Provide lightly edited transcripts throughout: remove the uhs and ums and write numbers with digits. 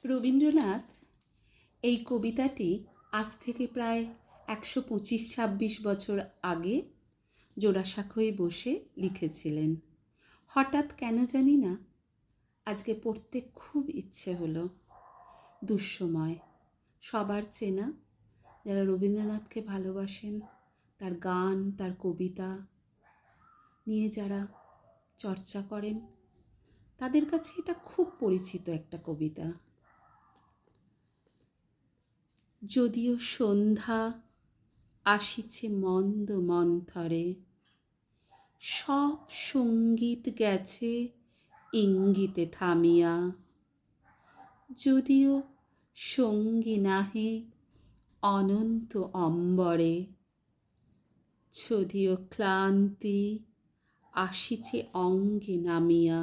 রবীন্দ্রনাথ এই কবিতাটি আজ থেকে প্রায় ১২৫-২৬ বছর আগে জোড়াসাঁকোয় বসে লিখেছিলেন। হঠাৎ কেন জানি না আজকে পড়তে খুব ইচ্ছে হলো। দুঃসময়, সবার চেনা, যারা রবীন্দ্রনাথকে ভালোবাসেন, তার গান, তার কবিতা নিয়ে যারা চর্চা করেন, তাদের কাছে এটা খুব পরিচিত একটা কবিতা। যদিও সন্ধ্যা আসিছে মন্দ মন্থরে, সব সঙ্গীত গেছে ইঙ্গিতে থামিয়া। যদিও সঙ্গী নাহে অনন্ত অম্বরে, যদিও ক্লান্তি আসিছে অঙ্গে নামিয়া।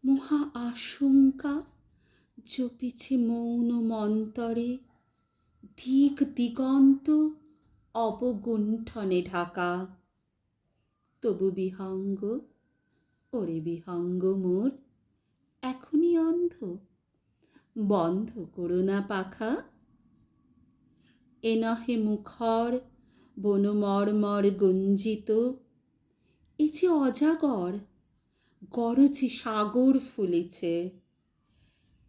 মহা আশঙ্কা জপিছে মৌন মন্তরে, দিক দিগন্ত অবগুণ্ঠনে ঢাকা। তবু বিহঙ্গ, ওরে বিহঙ্গ মোর, এখনই অন্ধ, বন্ধ করো না পাখা। এ নহে মুখর বনমর্মর গুঞ্জিত, এ যে অজাগর গরজি সাগর ফুলিছে।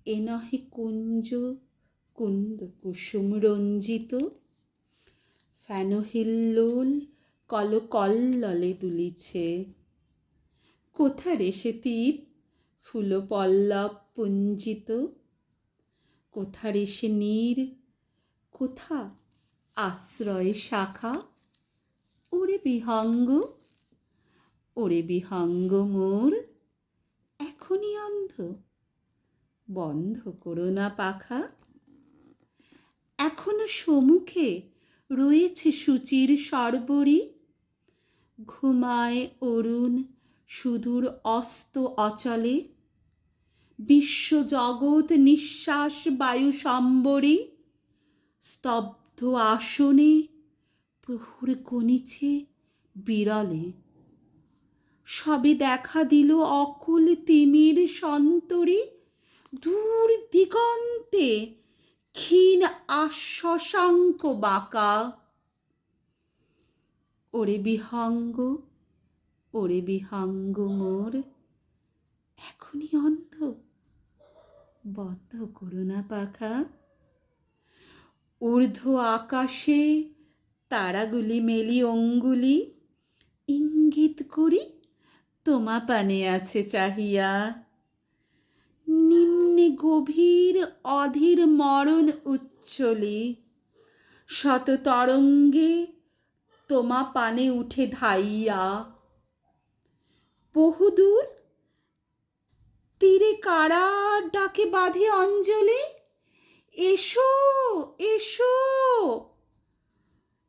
এ নহে কুঞ্জ কুন্দ কুসুম রঞ্জিত, ফেনহিল্লোল কলকল্ললে দুলিছে। কোথা রে সে তীর ফুল পল্লব পুঞ্জিত, কোথা রে সে নীর, কোথা আশ্রয় শাখা। ওরে বিহঙ্গ, ওরে বিহঙ্গ মোর, এখনই অন্ধ, বন্ধ করো না পাখা। এখনো সম্মুখে রয়েছে সুচির সরবরি, ঘুমায় অরুণ সুদূর অস্ত অচলে। বিশ্বজগৎ নিঃশ্বাস বায়ু সম্বরী, স্তব্ধ আসনে প্রহর গণিছে বিরলে। সবে দেখা দিল অকুল তিমির সন্তরী, দূর দিগন্তে ক্ষীণ শশাঙ্ক বাঁকা। ওরে বিহঙ্গ, ওরে বিহঙ্গ মোর, এখনই অন্ধ, বন্ধ করো না পাখা। ঊর্ধ্ব আকাশে তারাগুলি মেলি অঙ্গুলি, ইঙ্গিত করি তোমা পানে আছে চাহিয়া। নিম্নে গভীর অধীর মরণ উচ্ছলি, শত তরঙ্গে তোমা পানে উঠে ধাইয়া। বহুদূর তীরে কারা ডাকে বাঁধে অঞ্জলি, এসো এসো,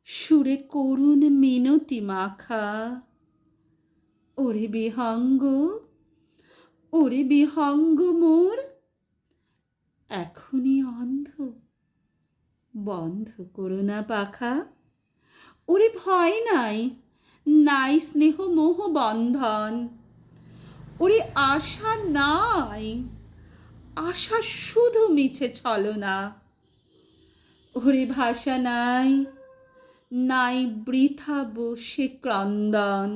সুরে করুণ মিনতি মাখা। ওরে বিহঙ্গ, ওরে বিহঙ্গ মোর, এখনই অন্ধ, বন্ধ করো না পাখা। ওরে ভয় নাই, নাই স্নেহ মোহ বন্ধন, ওরে আশা নাই, আশা শুধু মিছে ছলনা। ওরে ভাষা নাই, নাই বৃথা বসে ক্রন্দন।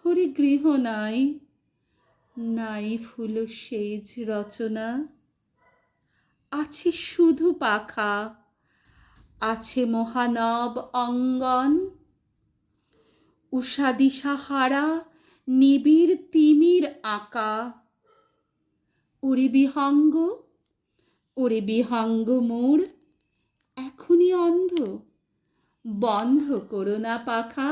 ওরে গৃহ নাই, নাই ফুল সেজ রচনা। আছে শুধু পাখা, আছে মহানব অঙ্গন। উষাদিশা হারা নিবিড় তিমির আঁকা। ওরে বিহঙ্গ, ওরে বিহঙ্গ মোর, এখনই অন্ধ, বন্ধ করো না পাখা।